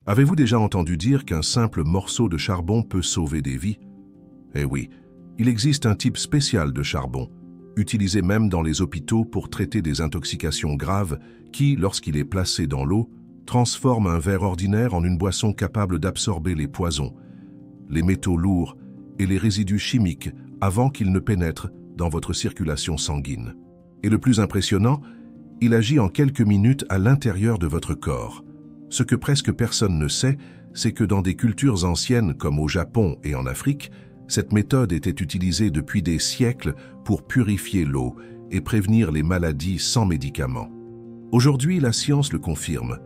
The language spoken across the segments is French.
Avez-vous déjà entendu dire qu'un simple morceau de charbon peut sauver des vies? Eh oui, il existe un type spécial de charbon, utilisé même dans les hôpitaux pour traiter des intoxications graves qui, lorsqu'il est placé dans l'eau, transforme un verre ordinaire en une boisson capable d'absorber les poisons, les métaux lourds et les résidus chimiques avant qu'ils ne pénètrent dans votre circulation sanguine. Et le plus impressionnant, il agit en quelques minutes à l'intérieur de votre corps. Ce que presque personne ne sait, c'est que dans des cultures anciennes comme au Japon et en Afrique, cette méthode était utilisée depuis des siècles pour purifier l'eau et prévenir les maladies sans médicaments. Aujourd'hui, la science le confirme.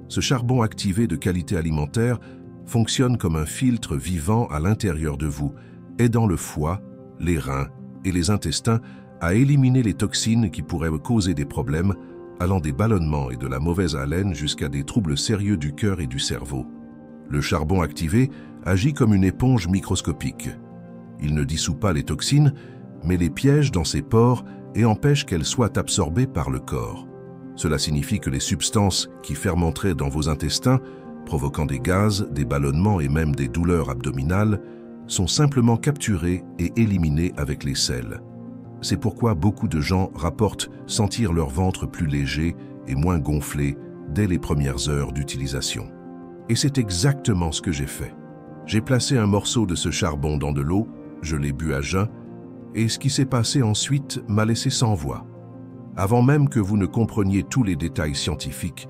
Ce charbon activé de qualité alimentaire fonctionne comme un filtre vivant à l'intérieur de vous, aidant le foie, les reins et les intestins à éliminer les toxines qui pourraient causer des problèmes, allant des ballonnements et de la mauvaise haleine jusqu'à des troubles sérieux du cœur et du cerveau. Le charbon activé agit comme une éponge microscopique. Il ne dissout pas les toxines, mais les piège dans ses pores et empêche qu'elles soient absorbées par le corps. Cela signifie que les substances qui fermenteraient dans vos intestins, provoquant des gaz, des ballonnements et même des douleurs abdominales, sont simplement capturées et éliminées avec les selles. C'est pourquoi beaucoup de gens rapportent sentir leur ventre plus léger et moins gonflé dès les premières heures d'utilisation. Et c'est exactement ce que j'ai fait. J'ai placé un morceau de ce charbon dans de l'eau, je l'ai bu à jeun, et ce qui s'est passé ensuite m'a laissé sans voix. Avant même que vous ne compreniez tous les détails scientifiques,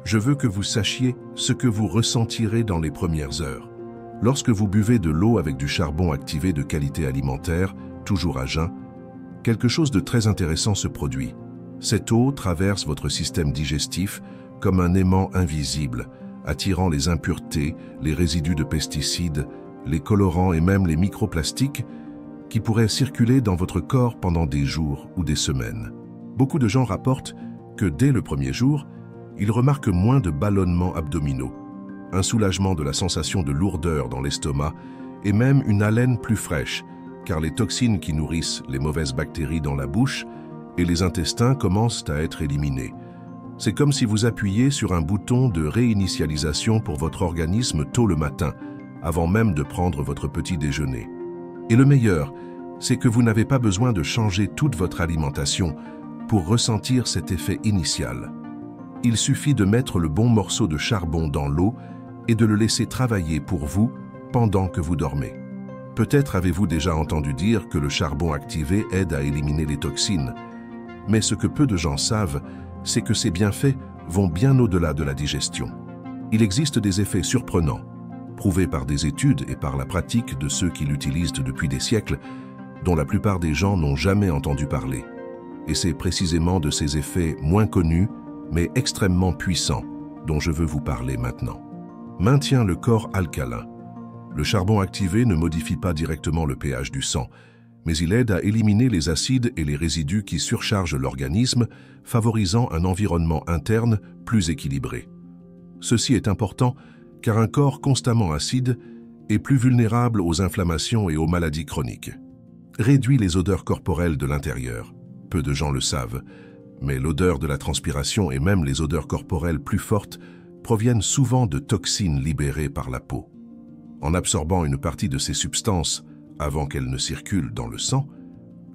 je veux que vous sachiez ce que vous ressentirez dans les premières heures. Lorsque vous buvez de l'eau avec du charbon activé de qualité alimentaire, toujours à jeun, quelque chose de très intéressant se produit. Cette eau traverse votre système digestif comme un aimant invisible, attirant les impuretés, les résidus de pesticides, les colorants et même les microplastiques qui pourraient circuler dans votre corps pendant des jours ou des semaines. Beaucoup de gens rapportent que dès le premier jour, ils remarquent moins de ballonnements abdominaux, un soulagement de la sensation de lourdeur dans l'estomac et même une haleine plus fraîche, car les toxines qui nourrissent les mauvaises bactéries dans la bouche et les intestins commencent à être éliminées. C'est comme si vous appuyiez sur un bouton de réinitialisation pour votre organisme tôt le matin, avant même de prendre votre petit déjeuner. Et le meilleur, c'est que vous n'avez pas besoin de changer toute votre alimentation pour ressentir cet effet initial. Il suffit de mettre le bon morceau de charbon dans l'eau et de le laisser travailler pour vous pendant que vous dormez. Peut-être avez-vous déjà entendu dire que le charbon activé aide à éliminer les toxines, mais ce que peu de gens savent, c'est que ces bienfaits vont bien au-delà de la digestion. Il existe des effets surprenants, prouvés par des études et par la pratique de ceux qui l'utilisent depuis des siècles, dont la plupart des gens n'ont jamais entendu parler. Et c'est précisément de ces effets moins connus, mais extrêmement puissants, dont je veux vous parler maintenant. Maintient le corps alcalin. Le charbon activé ne modifie pas directement le pH du sang, mais il aide à éliminer les acides et les résidus qui surchargent l'organisme, favorisant un environnement interne plus équilibré. Ceci est important car un corps constamment acide est plus vulnérable aux inflammations et aux maladies chroniques. Réduit les odeurs corporelles de l'intérieur. Peu de gens le savent, mais l'odeur de la transpiration et même les odeurs corporelles plus fortes proviennent souvent de toxines libérées par la peau. En absorbant une partie de ces substances avant qu'elles ne circulent dans le sang,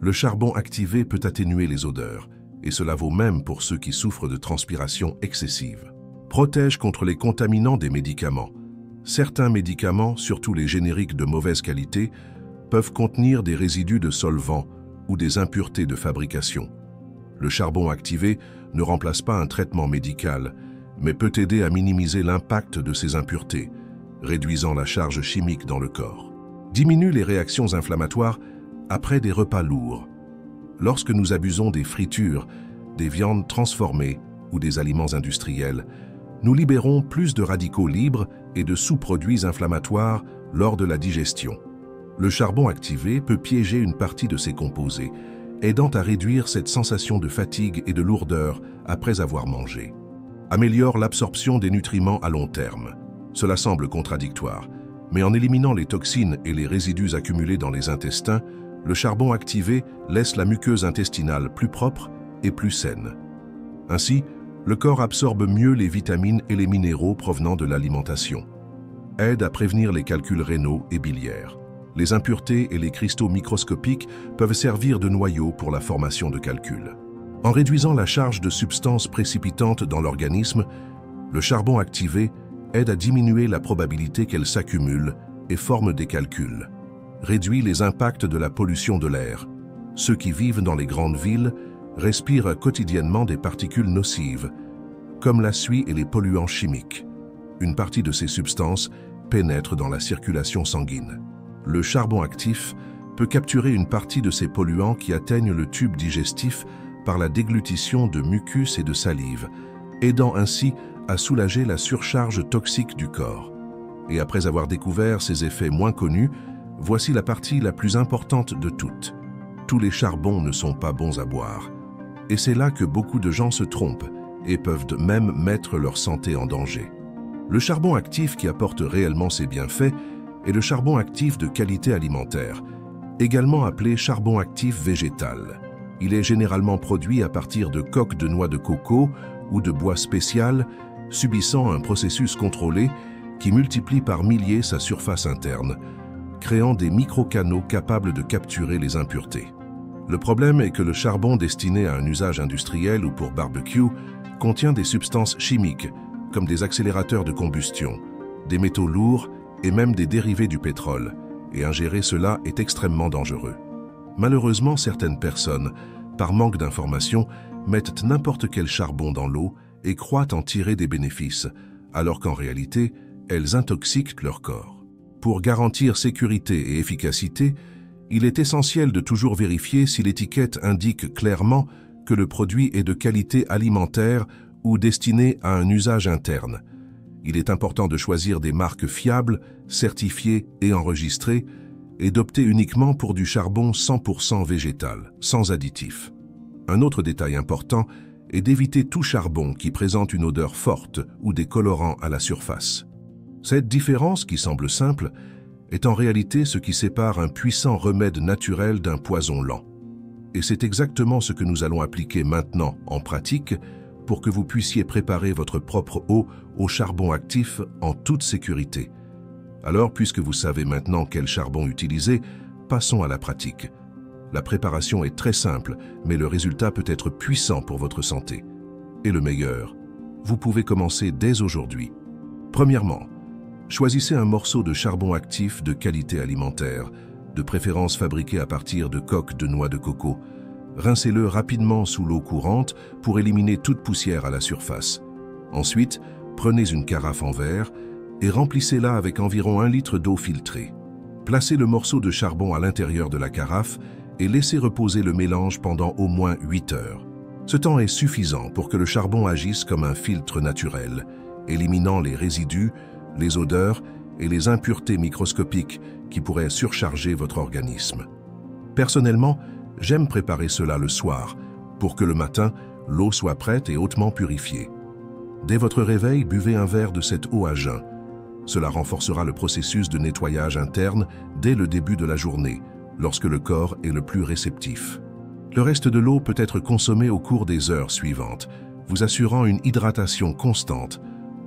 le charbon activé peut atténuer les odeurs, et cela vaut même pour ceux qui souffrent de transpiration excessive. Protège contre les contaminants des médicaments. Certains médicaments, surtout les génériques de mauvaise qualité, peuvent contenir des résidus de solvants ou des impuretés de fabrication. Le charbon activé ne remplace pas un traitement médical, mais peut aider à minimiser l'impact de ces impuretés, réduisant la charge chimique dans le corps. Diminue les réactions inflammatoires après des repas lourds. Lorsque nous abusons des fritures, des viandes transformées ou des aliments industriels, nous libérons plus de radicaux libres et de sous-produits inflammatoires lors de la digestion. Le charbon activé peut piéger une partie de ces composés, aidant à réduire cette sensation de fatigue et de lourdeur après avoir mangé. Améliore l'absorption des nutriments à long terme. Cela semble contradictoire, mais en éliminant les toxines et les résidus accumulés dans les intestins, le charbon activé laisse la muqueuse intestinale plus propre et plus saine. Ainsi, Le corps absorbe mieux les vitamines et les minéraux provenant de l'alimentation. Aide à prévenir les calculs rénaux et biliaires. Les impuretés et les cristaux microscopiques peuvent servir de noyau pour la formation de calculs. En réduisant la charge de substances précipitantes dans l'organisme, le charbon activé aide à diminuer la probabilité qu'elles s'accumulent et forment des calculs. Réduit les impacts de la pollution de l'air. Ceux qui vivent dans les grandes villes respirent quotidiennement des particules nocives, comme la suie et les polluants chimiques. Une partie de ces substances pénètre dans la circulation sanguine. Le charbon actif peut capturer une partie de ces polluants qui atteignent le tube digestif par la déglutition de mucus et de salive, aidant ainsi à soulager la surcharge toxique du corps. Et après avoir découvert ces effets moins connus, voici la partie la plus importante de toutes. Tous les charbons ne sont pas bons à boire. Et c'est là que beaucoup de gens se trompent et peuvent même mettre leur santé en danger. Le charbon actif qui apporte réellement ses bienfaits est le charbon actif de qualité alimentaire, également appelé charbon actif végétal. Il est généralement produit à partir de coques de noix de coco ou de bois spécial, subissant un processus contrôlé qui multiplie par milliers sa surface interne, créant des microcanaux capables de capturer les impuretés. Le problème est que le charbon destiné à un usage industriel ou pour barbecue contient des substances chimiques, comme des accélérateurs de combustion, des métaux lourds et même des dérivés du pétrole, et ingérer cela est extrêmement dangereux. Malheureusement, certaines personnes, par manque d'information, mettent n'importe quel charbon dans l'eau et croient en tirer des bénéfices, alors qu'en réalité, elles intoxiquent leur corps. Pour garantir sécurité et efficacité, il est essentiel de toujours vérifier si l'étiquette indique clairement que le produit est de qualité alimentaire ou destiné à un usage interne. Il est important de choisir des marques fiables, certifiées et enregistrées, et d'opter uniquement pour du charbon 100% végétal, sans additifs. Un autre détail important est d'éviter tout charbon qui présente une odeur forte ou des colorants à la surface. Cette différence, qui semble simple, est en réalité ce qui sépare un puissant remède naturel d'un poison lent. Et c'est exactement ce que nous allons appliquer maintenant en pratique pour que vous puissiez préparer votre propre eau au charbon actif en toute sécurité. Alors, puisque vous savez maintenant quel charbon utiliser, passons à la pratique. La préparation est très simple, mais le résultat peut être puissant pour votre santé. Et le meilleur, vous pouvez commencer dès aujourd'hui. Premièrement, choisissez un morceau de charbon actif de qualité alimentaire, de préférence fabriqué à partir de coques de noix de coco. Rincez-le rapidement sous l'eau courante pour éliminer toute poussière à la surface. Ensuite, prenez une carafe en verre et remplissez-la avec environ 1 litre d'eau filtrée. Placez le morceau de charbon à l'intérieur de la carafe et laissez reposer le mélange pendant au moins 8 heures. Ce temps est suffisant pour que le charbon agisse comme un filtre naturel, éliminant les résidus, les odeurs et les impuretés microscopiques qui pourraient surcharger votre organisme. Personnellement, j'aime préparer cela le soir, pour que le matin, l'eau soit prête et hautement purifiée. Dès votre réveil, buvez un verre de cette eau à jeun. Cela renforcera le processus de nettoyage interne dès le début de la journée, lorsque le corps est le plus réceptif. Le reste de l'eau peut être consommé au cours des heures suivantes, vous assurant une hydratation constante,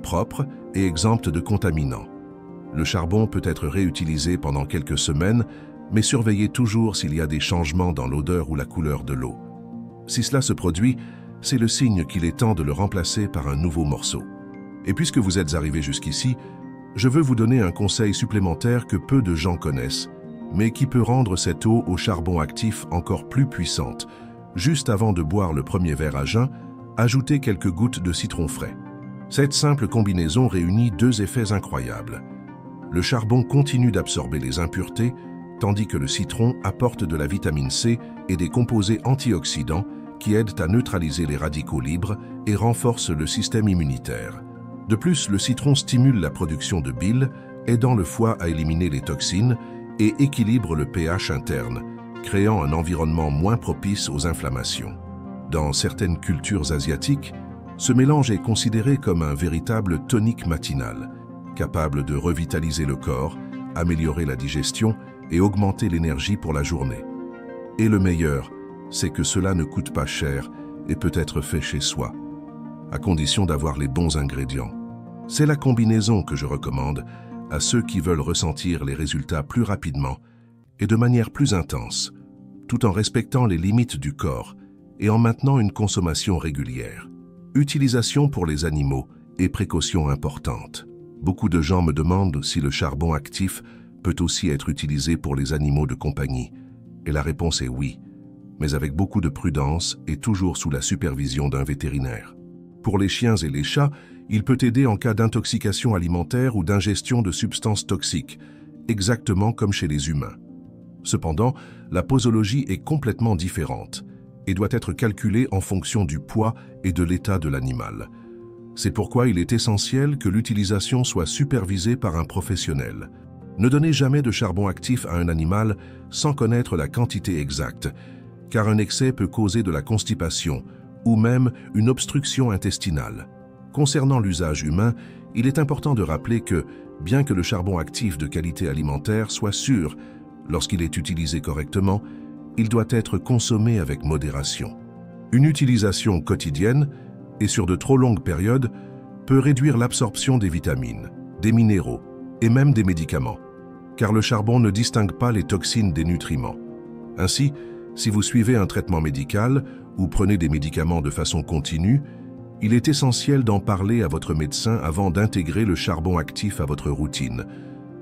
propre et exempte de contaminants. Le charbon peut être réutilisé pendant quelques semaines, mais surveillez toujours s'il y a des changements dans l'odeur ou la couleur de l'eau. Si cela se produit, c'est le signe qu'il est temps de le remplacer par un nouveau morceau. Et puisque vous êtes arrivé jusqu'ici, je veux vous donner un conseil supplémentaire que peu de gens connaissent, mais qui peut rendre cette eau au charbon actif encore plus puissante. Juste avant de boire le premier verre à jeun, ajoutez quelques gouttes de citron frais. Cette simple combinaison réunit 2 effets incroyables. Le charbon continue d'absorber les impuretés, tandis que le citron apporte de la vitamine C et des composés antioxydants qui aident à neutraliser les radicaux libres et renforcent le système immunitaire. De plus, le citron stimule la production de bile, aidant le foie à éliminer les toxines et équilibre le pH interne, créant un environnement moins propice aux inflammations. Dans certaines cultures asiatiques, ce mélange est considéré comme un véritable tonique matinal, capable de revitaliser le corps, améliorer la digestion et augmenter l'énergie pour la journée. Et le meilleur, c'est que cela ne coûte pas cher et peut être fait chez soi. à condition d'avoir les bons ingrédients. C'est la combinaison que je recommande à ceux qui veulent ressentir les résultats plus rapidement et de manière plus intense, tout en respectant les limites du corps et en maintenant une consommation régulière. Utilisation pour les animaux et précautions importantes. Beaucoup de gens me demandent si le charbon actif peut aussi être utilisé pour les animaux de compagnie. Et la réponse est oui, mais avec beaucoup de prudence et toujours sous la supervision d'un vétérinaire. Pour les chiens et les chats, il peut aider en cas d'intoxication alimentaire ou d'ingestion de substances toxiques, exactement comme chez les humains. Cependant, la posologie est complètement différente et doit être calculée en fonction du poids et de l'état de l'animal. C'est pourquoi il est essentiel que l'utilisation soit supervisée par un professionnel. Ne donnez jamais de charbon actif à un animal sans connaître la quantité exacte, car un excès peut causer de la constipation ou même une obstruction intestinale. Concernant l'usage humain, il est important de rappeler que, bien que le charbon actif de qualité alimentaire soit sûr, lorsqu'il est utilisé correctement, il doit être consommé avec modération. Une utilisation quotidienne, et sur de trop longues périodes, peut réduire l'absorption des vitamines, des minéraux et même des médicaments, car le charbon ne distingue pas les toxines des nutriments. Ainsi, si vous suivez un traitement médical ou prenez des médicaments de façon continue, il est essentiel d'en parler à votre médecin avant d'intégrer le charbon actif à votre routine.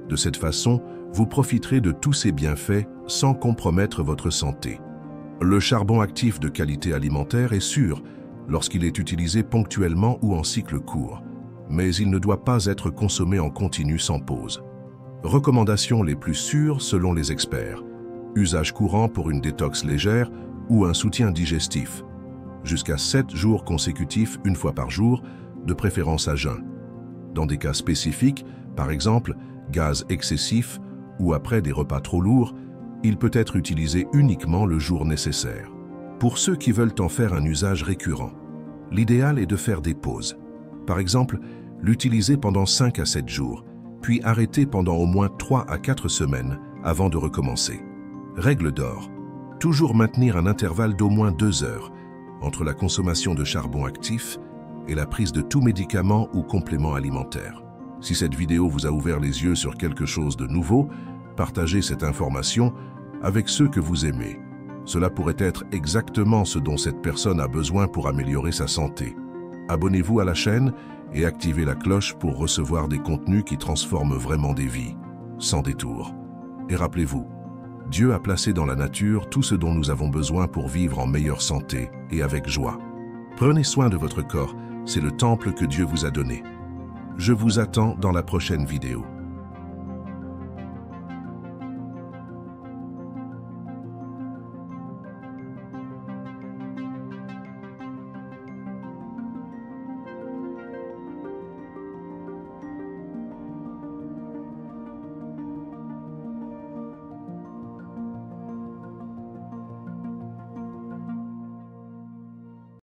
De cette façon, vous profiterez de tous ses bienfaits sans compromettre votre santé. Le charbon actif de qualité alimentaire est sûr lorsqu'il est utilisé ponctuellement ou en cycle court, mais il ne doit pas être consommé en continu sans pause. Recommandations les plus sûres selon les experts. Usage courant pour une détox légère ou un soutien digestif. Jusqu'à 7 jours consécutifs une fois par jour, de préférence à jeun. Dans des cas spécifiques, par exemple, gaz excessif ou après des repas trop lourds, il peut être utilisé uniquement le jour nécessaire. Pour ceux qui veulent en faire un usage récurrent, l'idéal est de faire des pauses. Par exemple, l'utiliser pendant 5 à 7 jours, puis arrêter pendant au moins 3 à 4 semaines avant de recommencer. Règle d'or, toujours maintenir un intervalle d'au moins 2 heures entre la consommation de charbon actif et la prise de tout médicament ou complément alimentaire. Si cette vidéo vous a ouvert les yeux sur quelque chose de nouveau, partagez cette information avec ceux que vous aimez. Cela pourrait être exactement ce dont cette personne a besoin pour améliorer sa santé. Abonnez-vous à la chaîne et activez la cloche pour recevoir des contenus qui transforment vraiment des vies, sans détour. Et rappelez-vous, Dieu a placé dans la nature tout ce dont nous avons besoin pour vivre en meilleure santé et avec joie. Prenez soin de votre corps, c'est le temple que Dieu vous a donné. Je vous attends dans la prochaine vidéo.